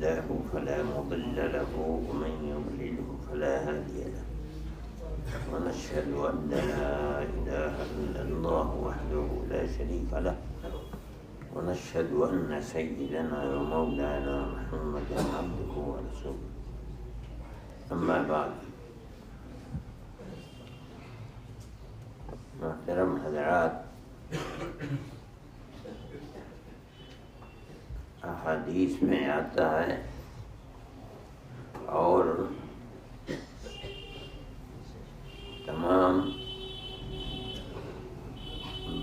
الله فلا مضل له ومن يضلله فلا هادي له ونشهد أن لا إله إلا الله وحده لا شريك له ونشهد أن سيدنا ومولانا محمدا عبده ورسوله أما بعد محترم حضرات، احادیث میں آتا ہے اور تمام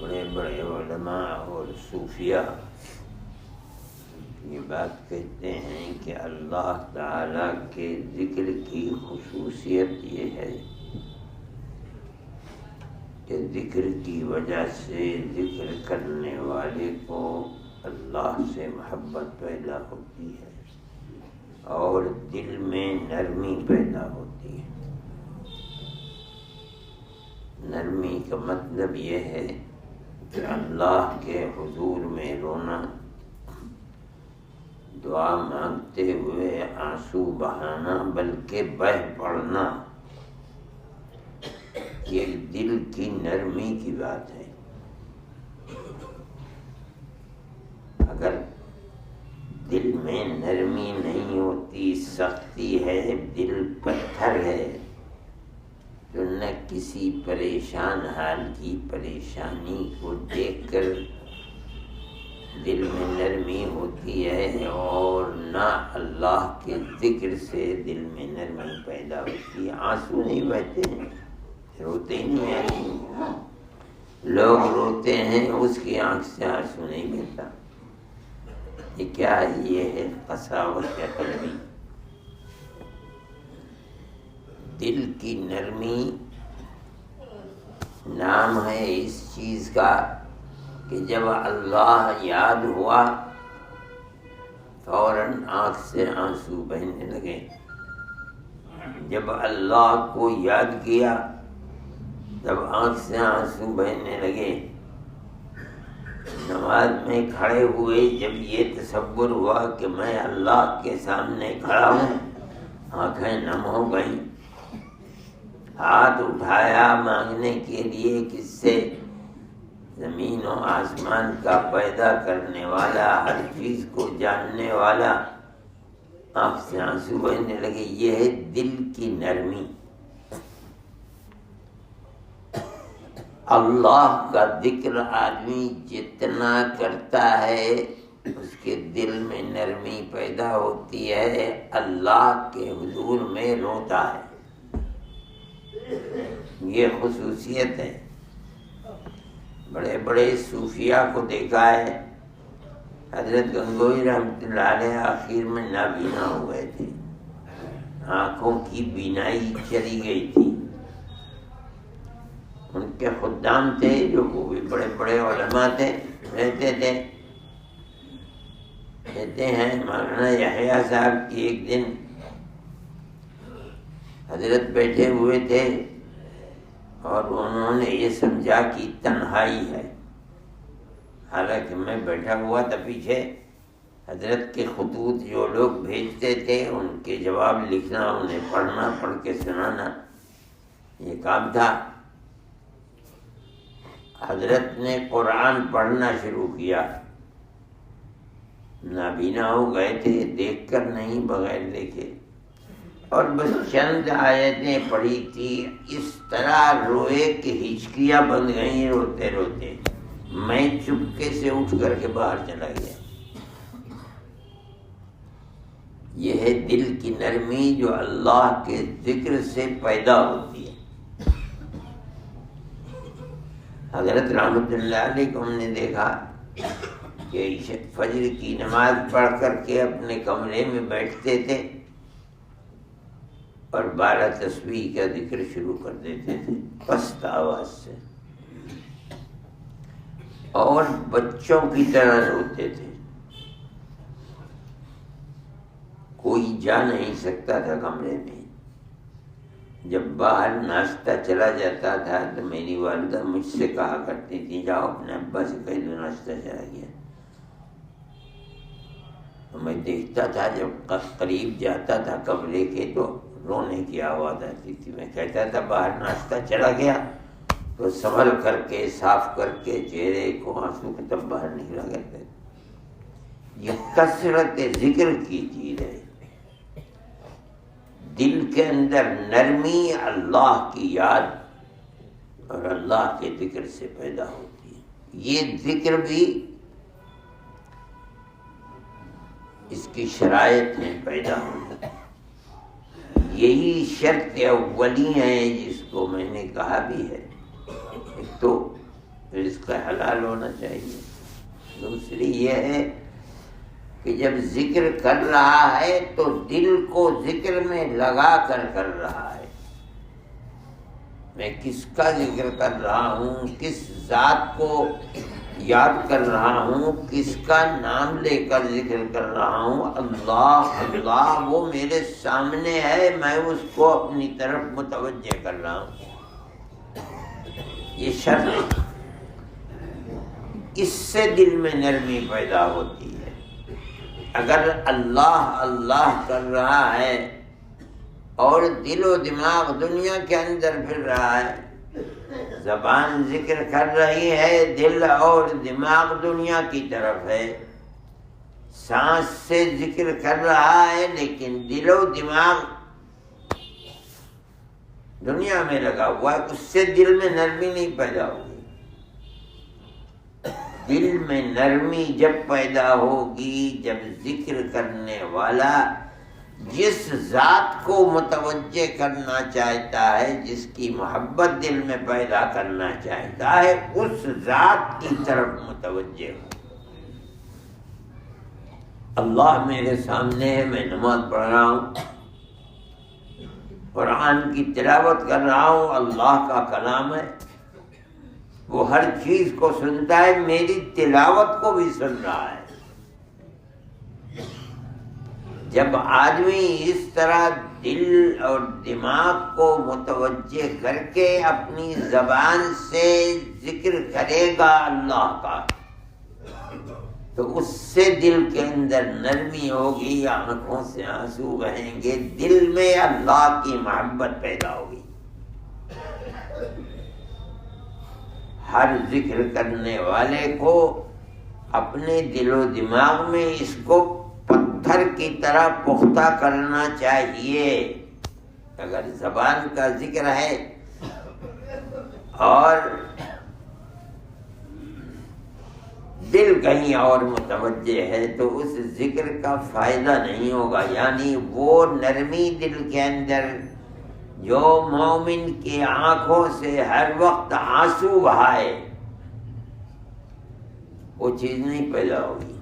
بڑے بڑے علماء اور صوفیاء یہ بات کہتے ہیں کہ اللہ تعالیٰ کے ذکر کی خصوصیت یہ ہے کہ ذکر کی وجہ سے ذکر کرنے والے کو اللہ سے محبت پیدا ہوتی ہے اور دل میں نرمی پیدا ہوتی ہے۔ نرمی کا مطلب یہ ہے کہ اللہ کے حضور میں رونا، دعا مانگتے ہوئے آنسو بہانا بلکہ بہہ پڑنا، یہ دل کی نرمی کی بات ہے۔ اگر دل میں نرمی نہیں ہوتی، سختی ہے، دل پتھر ہے، تو نہ کسی پریشان حال کی پریشانی کو دیکھ کر دل میں نرمی ہوتی ہے اور نہ اللہ کے ذکر سے دل میں نرمی پیدا ہوتی ہے۔ آنسو نہیں بہتے ہیں، روتے ہی نہیں ہیں، لوگ روتے ہیں اس کی آنکھ سے آنسو نہیں بہتا۔ یہ کیا ہے؟ یہ ہے قساوت قلبی۔ دل کی نرمی نام ہے اس چیز کا کہ جب اللہ یاد ہوا فوراً آنکھ سے آنسو بہنے لگے۔ جب اللہ کو یاد کیا تب آنکھ سے آنسو بہنے لگے۔ نماز میں کھڑے ہوئے جب یہ تصور ہوا کہ میں اللہ کے سامنے کھڑا ہوں، آنکھیں نم ہو گئیں۔ ہاتھ اٹھایا مانگنے کے لیے کس سے؟ زمین و آسمان کا پیدا کرنے والا، ہر چیز کو جاننے والا۔ آنکھ سے آنسو بہنے لگے۔ یہ ہے دل کی نرمی۔ اللہ کا ذکر آدمی جتنا کرتا ہے اس کے دل میں نرمی پیدا ہوتی ہے، اللہ کے حضور میں روتا ہے۔ یہ خصوصیت ہے۔ بڑے بڑے صوفیاء کو دیکھا ہے، حضرت گنگوئی رحمۃ اللہ علیہ آخر میں نابینا ہو گئے تھے، آنکھوں کی بینائی چلی گئی تھی۔ ان کے خدام تھے جو وہ بھی بڑے بڑے علماء تھے، رہتے تھے۔ کہتے ہیں مولانا یحییٰ صاحب کی ایک دن حضرت بیٹھے ہوئے تھے اور انہوں نے یہ سمجھا کہ تنہائی ہے، حالانکہ میں بیٹھا ہوا تھا پیچھے۔ حضرت کے خطوط جو لوگ بھیجتے تھے ان کے جواب لکھنا، انہیں پڑھنا، پڑھ کے سنانا، یہ کام تھا۔ حضرت نے قرآن پڑھنا شروع کیا۔ نابینا ہو گئے تھے، دیکھ کر نہیں، بغیر دیکھے، اور بس چند آیتیں پڑھی تھی، اس طرح روئے کہ ہچکیاں بند گئیں روتے روتے۔ میں چپکے سے اٹھ کر کے باہر چلا گیا۔ یہ ہے دل کی نرمی جو اللہ کے ذکر سے پیدا ہوتی ہے۔ حضرت رحمۃ اللہ علیہ کو ہم نے دیکھا کہ فجر کی نماز پڑھ کر کے اپنے کمرے میں بیٹھتے تھے اور 12 تسبیح کا ذکر شروع کر دیتے تھے پست آواز سے، اور بچوں کی طرح روتے تھے۔ کوئی جا نہیں سکتا تھا کمرے میں۔ جب باہر ناشتہ چلا جاتا تھا تو میری والدہ مجھ سے کہا کرتی تھی جاؤ اپنے ابا سے کہہ دو ناشتہ چلا گیا۔ میں دیکھتا تھا جب قریب جاتا تھا کمرے کے تو رونے کی آواز آتی تھی. میں کہتا تھا باہر ناشتہ چلا گیا تو سنبھل کر کے صاف کر کے چہرے کو آنسو کے تب باہر نکلا کرتے. یہ کثرت ذکر کی چیز ہے. دل کے اندر نرمی اللہ کی یاد اور اللہ کے ذکر سے پیدا ہوتی ہے. یہ ذکر بھی اس کی شرائط میں پیدا ہوتا ہے. یہی شرط اولی ہے جس کو میں نے کہا بھی ہے. ایک تو اس کا حلال ہونا چاہیے, دوسری یہ ہے کہ جب ذکر کر رہا ہے تو دل کو ذکر میں لگا کر رہا ہے. میں کس کا ذکر کر رہا ہوں, کس ذات کو یاد کر رہا ہوں, کس کا نام لے کر ذکر کر رہا ہوں. اللہ اللہ وہ میرے سامنے ہے, میں اس کو اپنی طرف متوجہ کر رہا ہوں. یہ شرط, اس سے دل میں نرمی پیدا ہوتی ہے. اگر اللہ اللہ کر رہا ہے اور دل و دماغ دنیا کے اندر پھر رہا ہے, زبان ذکر کر رہی ہے, دل اور دماغ دنیا کی طرف ہے. سانس سے ذکر کر رہا ہے لیکن دل و دماغ دنیا میں لگا ہوا ہے, اس سے دل میں نرمی نہیں پیدا ہوگی. دل میں نرمی جب پیدا ہوگی جب ذکر کرنے والا جس ذات کو متوجہ کرنا چاہتا ہے, جس کی محبت دل میں پیدا کرنا چاہتا ہے, اس ذات کی طرف متوجہ ہو. اللہ میرے سامنے ہے, میں نماز پڑھ رہا ہوں, قرآن کی تلاوت کر رہا ہوں, اللہ کا کلام ہے, وہ ہر چیز کو سنتا ہے, میری تلاوت کو بھی سن رہا ہے. جب آدمی اس طرح دل اور دماغ کو متوجہ کر کے اپنی زبان سے ذکر کرے گا اللہ کا, تو اس سے دل کے اندر نرمی ہوگی, آنکھوں سے آنسو بہیں گے, دل میں اللہ کی محبت پیدا ہوگی. ہر ذکر کرنے والے کو اپنے دل و دماغ میں اس کو پتھر کی طرح پختہ کرنا چاہیے. اگر زبان کا ذکر ہے اور دل کہیں اور متوجہ ہے تو اس ذکر کا فائدہ نہیں ہوگا. یعنی وہ نرمی دل کے اندر جو مومن کی آنکھوں سے ہر وقت آنسو بہائے, وہ چیز نہیں پیدا ہوگی.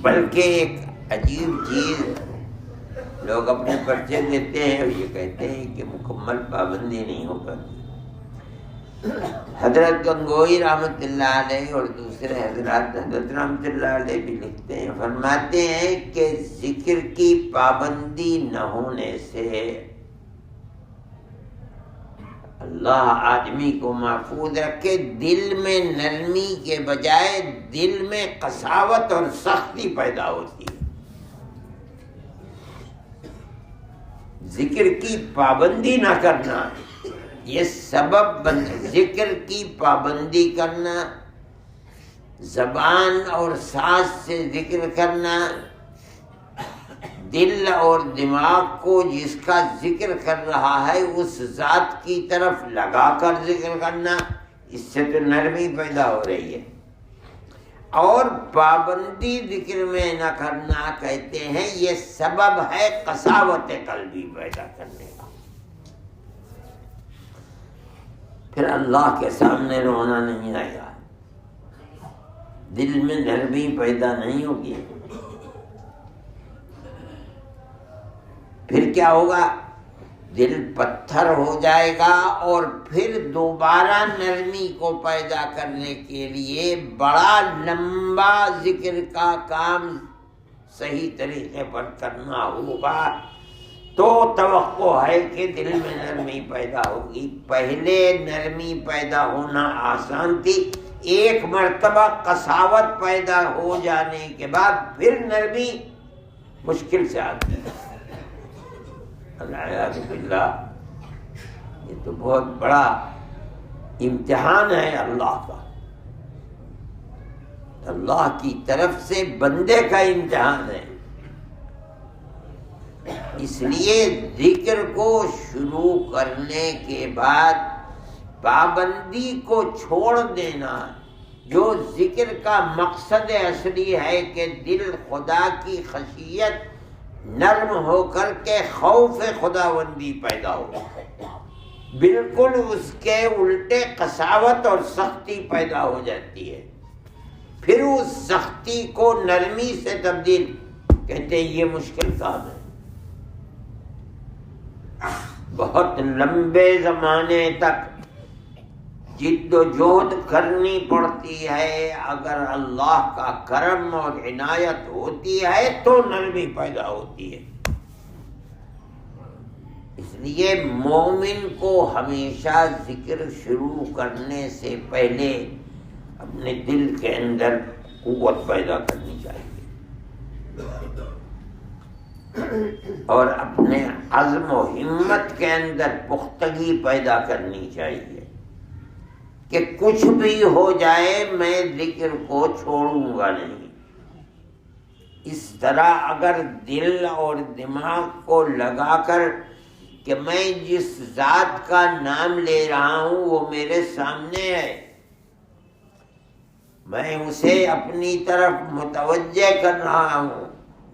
بلکہ ایک عجیب چیز لوگ اپنے پرچے دیتے ہیں اور یہ کہتے ہیں کہ مکمل پابندی نہیں ہو پاتی. حضرت گنگوئی رحمۃ اللہ علیہ اور دوسرے حضرات حضرت رحمۃ اللہ علیہ بھی لکھتے ہیں, فرماتے ہیں کہ ذکر کی پابندی نہ ہونے سے اللہ آدمی کو محفوظ رکھے, دل میں نرمی کے بجائے دل میں قساوت اور سختی پیدا ہوتی ہے. ذکر کی پابندی نہ کرنا یہ سبب ذکر کی پابندی کرنا, زبان اور سانس سے ذکر کرنا, دل اور دماغ کو جس کا ذکر کر رہا ہے اس ذات کی طرف لگا کر ذکر کرنا, اس سے تو نرمی پیدا ہو رہی ہے. اور پابندی ذکر میں نہ کرنا کہتے ہیں یہ سبب ہے قساوت قلبی پیدا کرنے کا. پھر اللہ کے سامنے رونا نہیں آئے گا, دل میں نرمی پیدا نہیں ہوگی. پھر کیا ہوگا, دل پتھر ہو جائے گا اور پھر دوبارہ نرمی کو پیدا کرنے کے لیے بڑا لمبا ذکر کا کام صحیح طریقے پر کرنا ہوگا, تو توقع ہے کہ دل میں نرمی پیدا ہوگی. پہلے نرمی پیدا ہونا آسان تھی, ایک مرتبہ قساوت پیدا ہو جانے کے بعد پھر نرمی مشکل سے آتی ہے۔ العیاذ باللہ، یہ تو بہت بڑا امتحان ہے اللہ کا، اللہ کی طرف سے بندے کا امتحان ہے۔ اس لیے ذکر کو شروع کرنے کے بعد پابندی کو چھوڑ دینا، جو ذکر کا مقصد اصلی ہے کہ دل خدا کی خشیت نرم ہو کر کے خوف خداوندی پیدا ہو، بالکل اس کے الٹے قساوت اور سختی پیدا ہو جاتی ہے۔ پھر اس سختی کو نرمی سے تبدیل کہتے ہیں، یہ مشکل کام ہے، بہت لمبے زمانے تک جد و جہد کرنی پڑتی ہے۔ اگر اللہ کا کرم اور عنایت ہوتی ہے تو نرمی پیدا ہوتی ہے۔ اس لیے مومن کو ہمیشہ ذکر شروع کرنے سے پہلے اپنے دل کے اندر قوت پیدا کرنی چاہیے اور اپنے عزم و ہمت کے اندر پختگی پیدا کرنی چاہیے کہ کچھ بھی ہو جائے میں ذکر کو چھوڑوں گا نہیں۔ اس طرح اگر دل اور دماغ کو لگا کر کہ میں جس ذات کا نام لے رہا ہوں وہ میرے سامنے ہے، میں اسے اپنی طرف متوجہ کر رہا ہوں،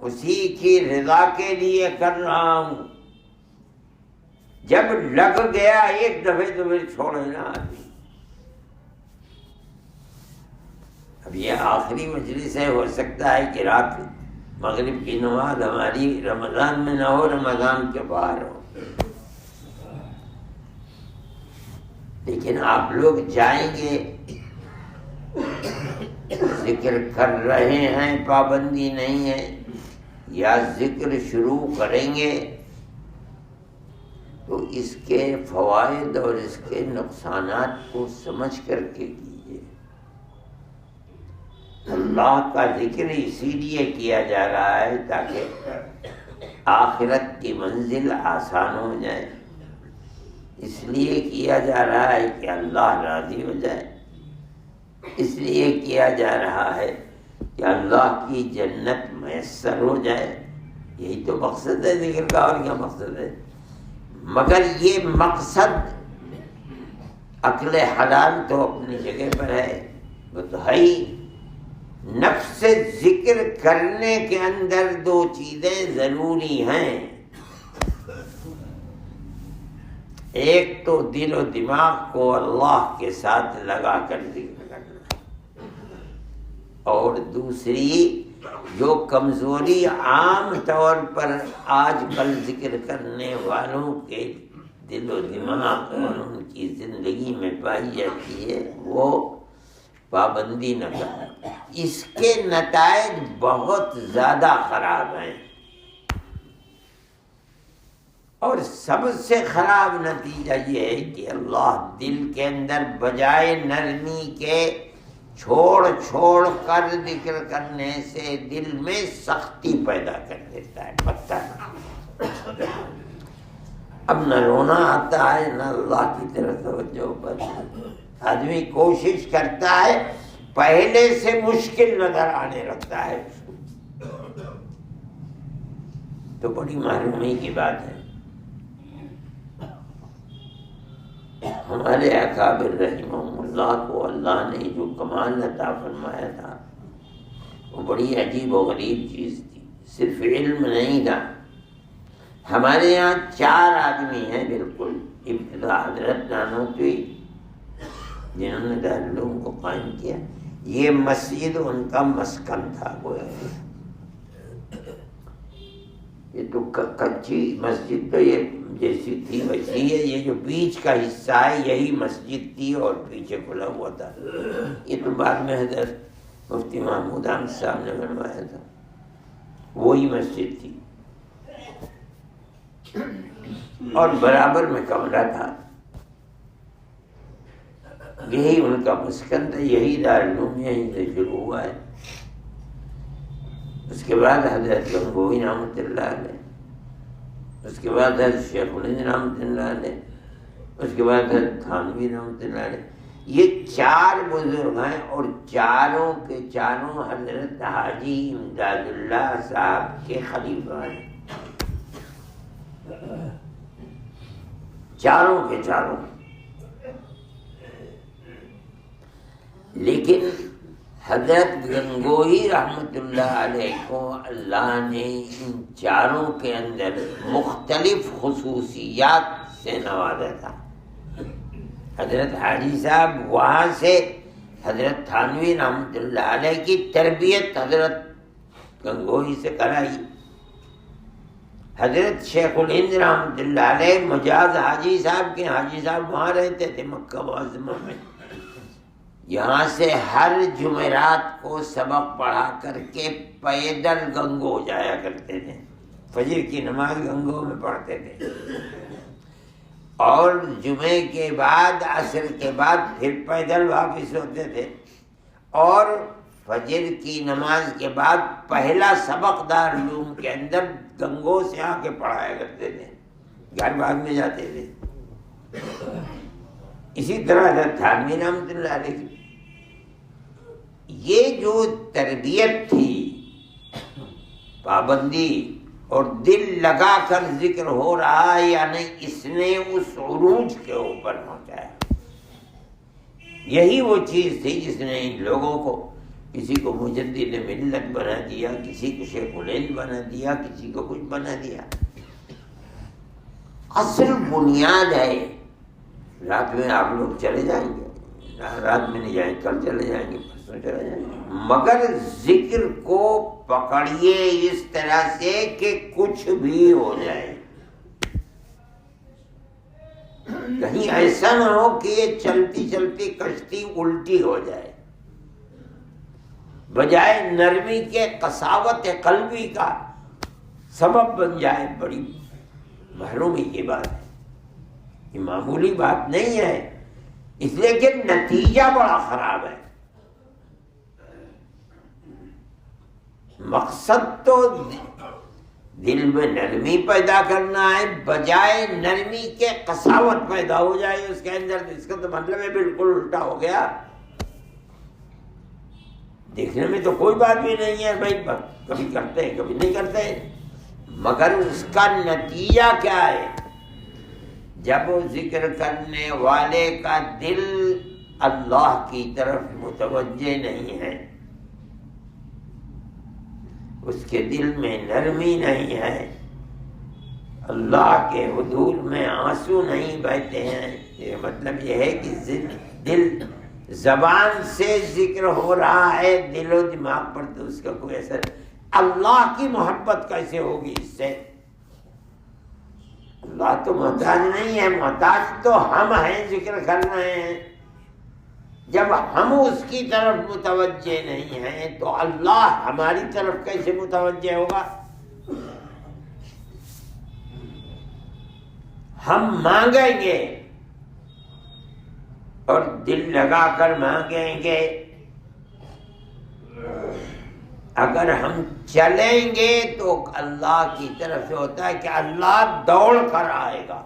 اسی کی رضا کے لیے کر رہا ہوں، جب لگ گیا ایک دفعے تو پھر چھوڑے نہ آتی۔ اب یہ آخری مجلس ہے، ہو سکتا ہے کہ رات مغرب کی نماز ہماری رمضان میں نہ ہو، رمضان کے باہر ہو، لیکن آپ لوگ جائیں گے، ذکر کر رہے ہیں، پابندی نہیں ہے، یا ذکر شروع کریں گے تو اس کے فوائد اور اس کے نقصانات کو سمجھ کر کے کیجیے۔ اللہ کا ذکر اسی لیے کیا جا رہا ہے تاکہ آخرت کی منزل آسان ہو جائے، اس لیے کیا جا رہا ہے کہ اللہ راضی ہو جائے، اس لیے کیا جا رہا ہے کہ اللہ کی جنت میسر ہو جائے۔ یہی تو مقصد ہے ذکر کا، اور کیا مقصد ہے؟ مگر یہ مقصد عقل حلال تو اپنی جگہ پر ہے، وہ تو ہے ہی۔ نفس سے ذکر کرنے کے اندر دو چیزیں ضروری ہیں، ایک تو دل و دماغ کو اللہ کے ساتھ لگا کر ذکر کرنا، اور دوسری جو کمزوری عام طور پر آج کل ذکر کرنے والوں کے دل و دماغ اور ان کی زندگی میں پائی جاتی ہے، وہ پابندی نہ کرنا۔ اس کے نتائج بہت زیادہ خراب ہیں، اور سب سے خراب نتیجہ یہ ہے کہ اللہ دل کے اندر بجائے نرمی کے چھوڑ چھوڑ کر ذکر کرنے سے دل میں سختی پیدا کر دیتا ہے، پتہ اب نہ رونا آتا ہے نہ اللہ کی طرف توجہ پر۔ آدمی کوشش کرتا ہے، پہلے سے مشکل نظر آنے لگتا ہے اس کو، تو بڑی معلومی کی بات ہے۔ ہمارے اکابر رحمہم اللہ کو اللہ نے جو کمال عطا فرمایا تھا وہ بڑی عجیب و غریب چیز تھی، صرف علم نہیں تھا۔ ہمارے یہاں 4 آدمی ہیں بالکل ابتدا، حضرت نانوتوی جنہوں نے دارالعلوم کو قائم کیا، یہ مسجد ان کا مسکن تھا، گویا یہ تو کچی مسجد تو یہ جیسی تھی ویسی ہے، یہ جو بیچ کا حصہ ہے یہی مسجد تھی اور پیچھے کھلا ہوا تھا، یہ تو بعد میں حضرت مفتی محمود احمد صاحب نے بنوایا تھا، وہی مسجد تھی، اور برابر میں کمرہ تھا۔ یہی ان کا مسکن تھا، یہی دارالعلوم یہیں سے شروع ہوا ہے۔ اس کے بعد حضرت گنگوئی رحمۃ اللہ علیہ، اس کے بعد حضرت شیخ الہند رحمۃ اللہ علیہ، اس کے بعد حضرت تھانوی رحمۃ اللہ علیہ۔ یہ 4 بزرگ ہیں اور چاروں کے چاروں حضرت حاجی امداد اللہ صاحب کے خلیفہ ہیں، چاروں کے چاروں۔ لیکن حضرت گنگوہی رحمۃ اللہ علیہ کو اللہ نے ان چاروں کے اندر مختلف خصوصیات سے نوازا تھا۔ حضرت حاجی صاحب وہاں سے حضرت تھانوی رحمۃ اللہ علیہ کی تربیت حضرت گنگوہی سے کرائی۔ حضرت شیخ الہند رحمۃ اللہ علیہ مجاز حاجی صاحب کے، حاجی صاحب وہاں رہتے تھے مکہ معظمہ میں، یہاں سے ہر جمعرات کو سبق پڑھا کر کے پیدل گنگو جایا کرتے تھے، فجر کی نماز گنگو میں پڑھتے تھے، اور جمعے کے بعد عصر کے بعد پھر پیدل واپس ہوتے تھے، اور فجر کی نماز کے بعد پہلا سبق دارالعلوم کے اندر گنگو سے آ کے پڑھایا کرتے تھے، گھر بعد میں جاتے تھے۔ اسی طرح حضرت تھانوی رحمۃ اللہ علیہ کی یہ جو تربیت تھی، پابندی اور دل لگا کر ذکر ہو رہا ہے، یعنی اس نے اس عروج کے اوپر پہنچایا۔ یہی وہ چیز تھی جس نے ان لوگوں کو، کسی کو مجدد ملت بنا دیا، کسی کو شیخ الہند بنا دیا، کسی کو کچھ بنا دیا۔ اصل بنیاد ہے، رات میں آپ لوگ چلے جائیں گے، رات میں نہیں جائیں، کل چلے جائیں گے، پرسوں چلے جائیں گے، مگر ذکر کو پکڑیے اس طرح سے کہ کچھ بھی ہو جائے، کہیں ایسا نہ ہو کہ یہ چلتی چلتی کشتی الٹی ہو جائے، بجائے نرمی کے قساوت قلبی کا سبب بن جائے۔ بڑی محرومی کی بات ہے، یہ معمولی بات نہیں ہے، اس لیے کہ نتیجہ بڑا خراب ہے۔ مقصد تو دل میں نرمی پیدا کرنا ہے، بجائے نرمی کے قساوت پیدا ہو جائے اس کے اندر، اس کا تو مطلب ہے بالکل الٹا ہو گیا۔ دیکھنے میں تو کوئی بات بھی نہیں ہے بھائی، کبھی کرتے ہیں کبھی نہیں کرتے، مگر اس کا نتیجہ کیا ہے؟ جب ذکر کرنے والے کا دل اللہ کی طرف متوجہ نہیں ہے، اس کے دل میں نرمی نہیں ہے، اللہ کے حضور میں آنسو نہیں بہتے ہیں، یہ مطلب یہ ہے کہ دل زبان سے ذکر ہو رہا ہے، دل و دماغ پر تو اس کا کوئی اثر، اللہ کی محبت کیسے ہوگی اس سے؟ اللہ تو محتاج نہیں ہے، محتاج تو ہم ہیں، ذکر کر رہے ہیں۔ جب ہم اس کی طرف متوجہ نہیں ہیں تو اللہ ہماری طرف کیسے متوجہ ہوگا؟ ہم مانگیں گے اور دل لگا کر مانگیں گے، اگر ہم چلیں گے تو اللہ کی طرف سے ہوتا ہے کہ اللہ دوڑ کر آئے گا۔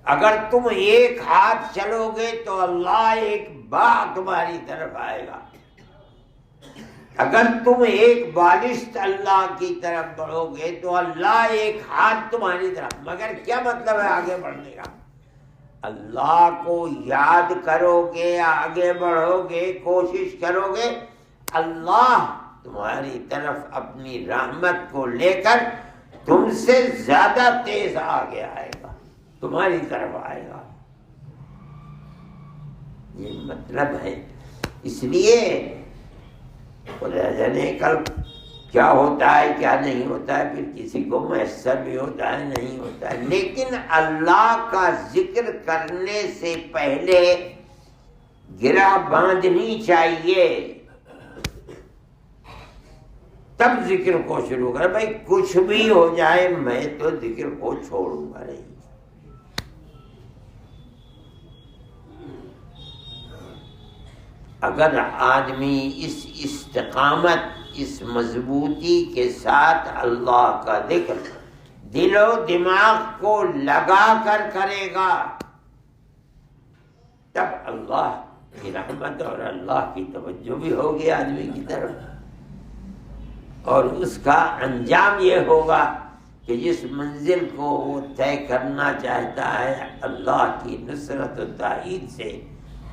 اگر تم ایک ہاتھ چلو گے تو اللہ ایک باہ تمہاری طرف آئے گا، اگر تم ایک بالشت اللہ کی طرف بڑھو گے تو اللہ ایک ہاتھ تمہاری طرف۔ مگر کیا مطلب ہے آگے بڑھنے کا؟ اللہ کو یاد کرو گے، آگے بڑھو گے، کوشش کرو گے، اللہ تمہاری طرف اپنی رحمت کو لے کر تم سے زیادہ تیز آگے آئے گا، تمہاری طرف آئے گا۔ یہ مطلب ہے۔ اس لیے خدا جانے کل کیا ہوتا ہے کیا نہیں ہوتا ہے، پھر کسی کو میسر بھی ہوتا ہے نہیں ہوتا ہے، لیکن اللہ کا ذکر کرنے سے پہلے گرہ باندھنی چاہیے، تب ذکر کو شروع کر۔ بھائی کچھ بھی ہو جائے میں تو ذکر کو چھوڑوں گا نہیں۔ اگر آدمی اس استقامت، اس مضبوطی کے ساتھ اللہ کا ذکر دل و دماغ کو لگا کر کرے گا، تب اللہ کی رحمت اور اللہ کی توجہ بھی ہوگی آدمی کی طرف، اور اس کا انجام یہ ہوگا کہ جس منزل کو وہ طے کرنا چاہتا ہے اللہ کی نصرت و تائید سے،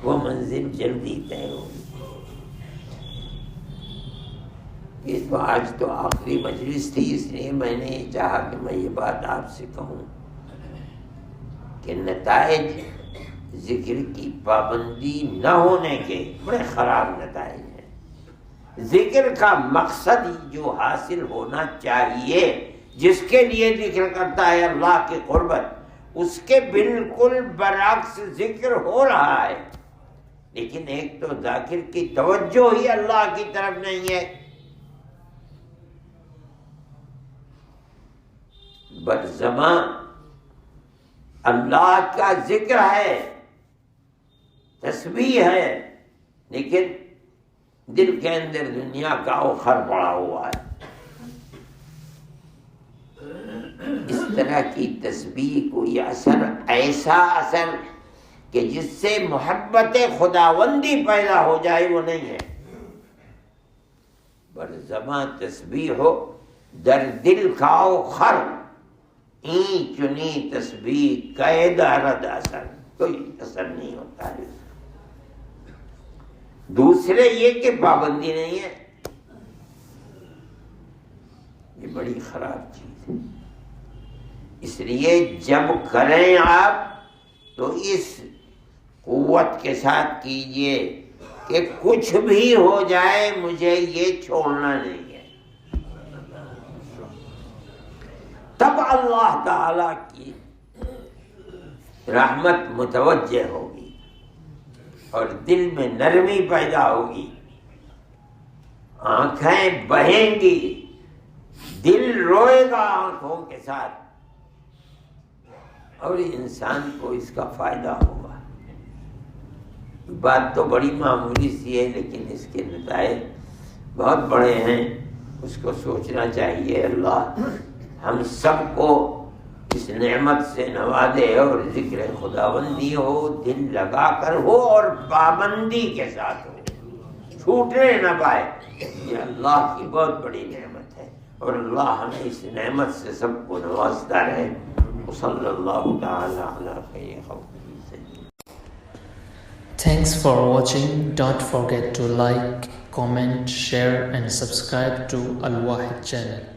وہ منزل جلدی طے ہوگی۔ یہ تو آج تو آخری مجلس تھی، اس لیے میں نے چاہا کہ میں یہ بات آپ سے کہوں کہ نتائج ذکر کی پابندی نہ ہونے کے بڑے خراب نتائج ہیں۔ ذکر کا مقصد جو حاصل ہونا چاہیے، جس کے لیے ذکر کرتا ہے اللہ کی قربت، اس کے بالکل برعکس ذکر ہو رہا ہے، لیکن ایک تو ذاکر کی توجہ ہی اللہ کی طرف نہیں ہے، برزماں اللہ کا ذکر ہے، تسبیح ہے، لیکن دل کے اندر دنیا کا اخر پڑا ہوا ہے۔ اس طرح کی تسبیح کوئی اثر، ایسا اثر کہ جس سے محبت خداوندی پیدا ہو جائے، وہ نہیں ہے۔ برزماں تسبیح ہو، در دل کھاؤ خر، این چنی تسبیح قید رد اثر، کوئی اثر نہیں ہوتا ہے۔ دوسرے یہ کہ پابندی نہیں ہے، یہ بڑی خراب چیز ہے۔ اس لیے جب کریں آپ تو اس قوت کے ساتھ کیجئے کہ کچھ بھی ہو جائے مجھے یہ چھوڑنا نہیں ہے، تب اللہ تعالی کی رحمت متوجہ ہوگی اور دل میں نرمی پیدا ہوگی، آنکھیں بہیں گی، دل روئے گا آنکھوں کے ساتھ، اور انسان کو اس کا فائدہ ہوگا۔ بات تو بڑی معمولی سی ہے، لیکن اس کے نتائج بہت بڑے ہیں، اس کو سوچنا چاہیے۔ اللہ ہم سب کو اس نعمت سے نوازے، اور ذکر خداوندی ہو، دل لگا کر ہو اور پابندی کے ساتھ ہو، چھوٹنے نہ پائے۔ یہ اللہ کی بہت بڑی نعمت ہے، اور اللہ ہمیں اس نعمت سے سب کو نوازتا رہے۔ صلی اللہ تعالی علی خیر خلقہ سیدنا۔ Thanks for watching. Don't forget to like, comment, share and subscribe to Al Wahid channel.